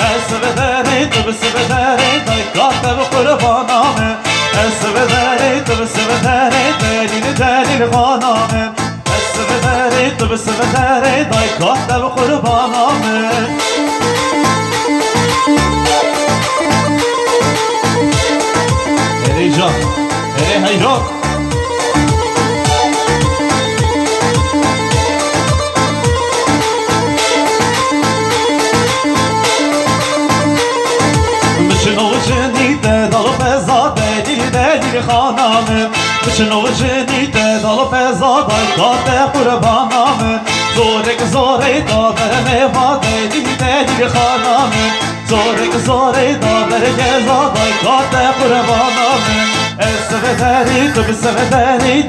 اسودری تو بسودری دای کاتب قربانامه اسودری تو بسودری دلیل دلیل خانامه اسودری تو بسودری دای کاتب قربانامه ای جان ای حیران بشنو جنیده دالو پزا دلیل خانامه بشنو جنیده دالو پزا دای کات قربانامه زورک زوری دادر میوا دلیل خانامه زورک زوری دادر گزا دای کات قربانامه اسودری تو بسودری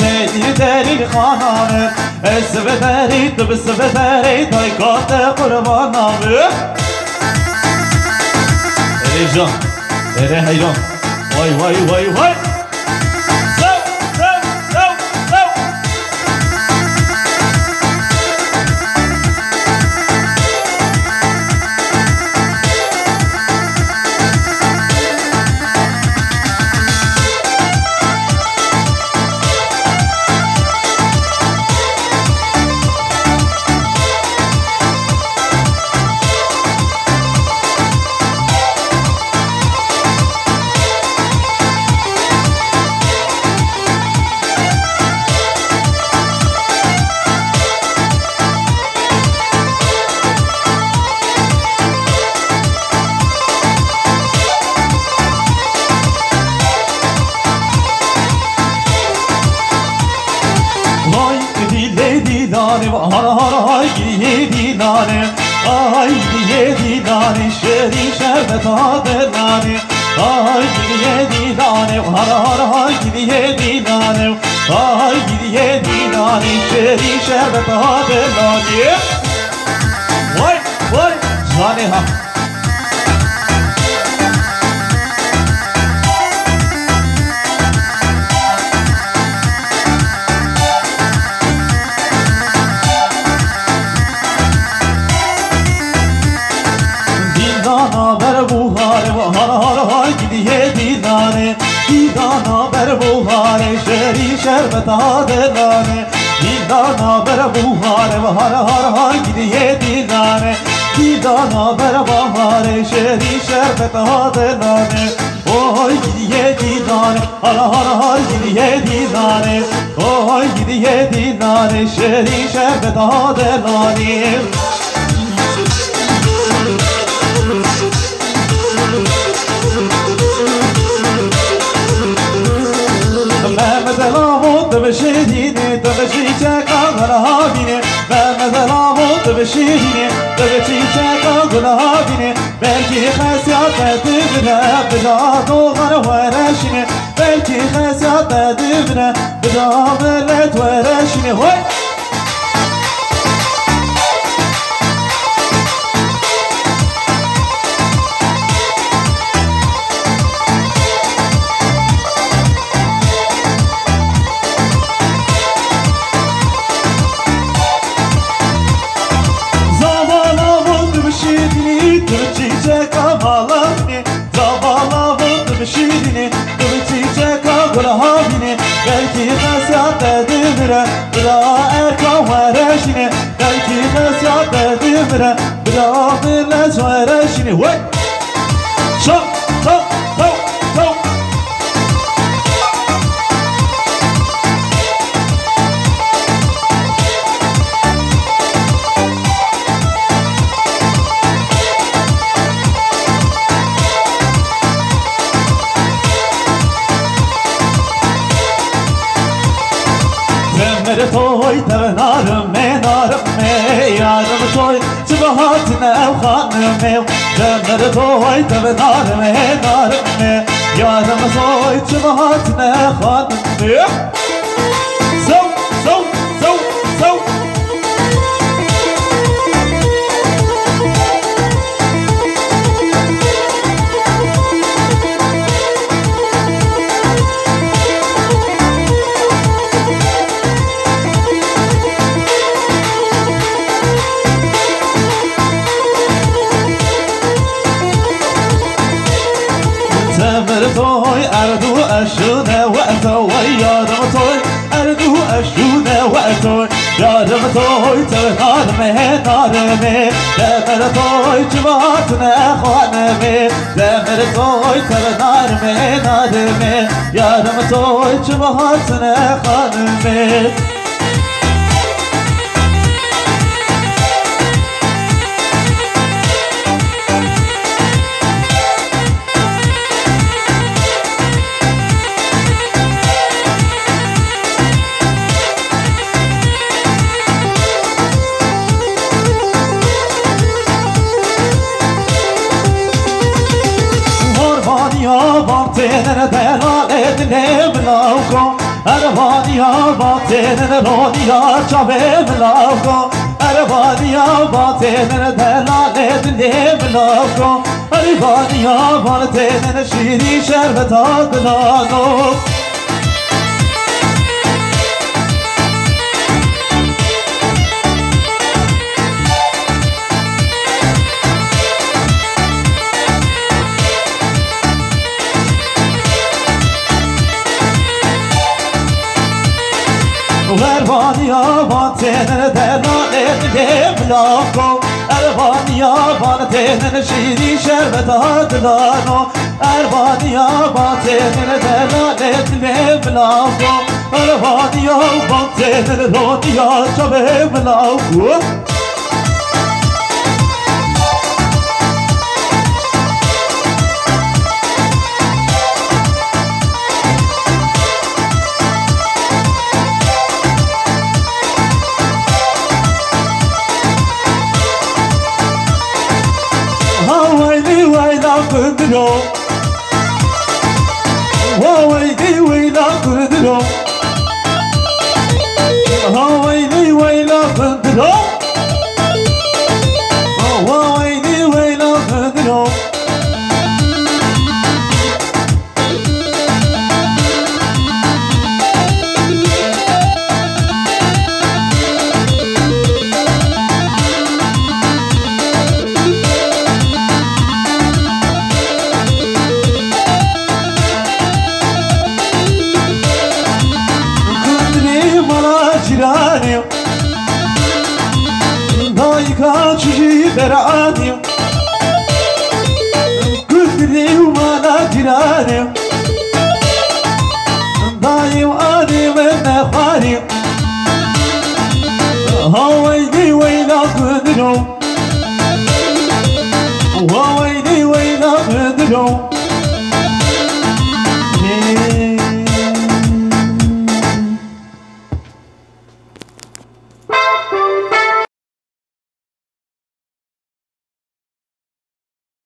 دلیل خانامه اسودری تو بسودری دای کات قربانامه ای جان ای حیران وای وای وای وای هارا هارا های دیدانه آی دیدانه شری شربت ها دلانه آی دیدانه هارا هارا های دیدانه آی دیدانه شری شربت ها دلانه وای وای جانه ها شربت ها دلانه دیدانا بر بوهاره و هر هر ها گیریه دیدانه دیدانا بر بوهاره شری شربت ها دلانه اوه گیریه دیدانه هر هر ها گیریه دیدانه اوه گیریه دیدانه شری شربت ها دلانه بشینه تو بشی چکا گلها بینه مزلامو تو بشینه تو بشی چکا گلها بینه بلکی خسیات دبنه بجا دوغن ورشینه بلکی خسیات دبنه بجا ملت ورشینه وای belki nasihat edilmire bira erkan vereşini belki nasihat edilmire bira millet vereşini vay şok şok şok şok Mere toy tevnarım menarım me yarım toy çıbahatine evhanım me Mere toy tevnarım menarım me yarım toy çıbahatine evhanım me So so so so me narme Demir toy çıvatne khanme Demir toy ternarme narme Yarım toy çıvatne khanme Tenen delalet nevlauko Ervaniya batenen roniya çabe mlauko Ervaniya batenen delalet nevlauko Ervaniya batenen şiri şerbet adlano Ervaniya batenen delalet nevlauko Ervaniya batenen şiri şerbet adlano Ervaniya batenen delalet nevlauko Ervaniya batenen roniya çabe mlauko Kudro, Hawaii wayla kudro, Hawaii wayla kudro, Hawaii wayla kudro. Kaçıcı beranim Kudri umana diranim Daim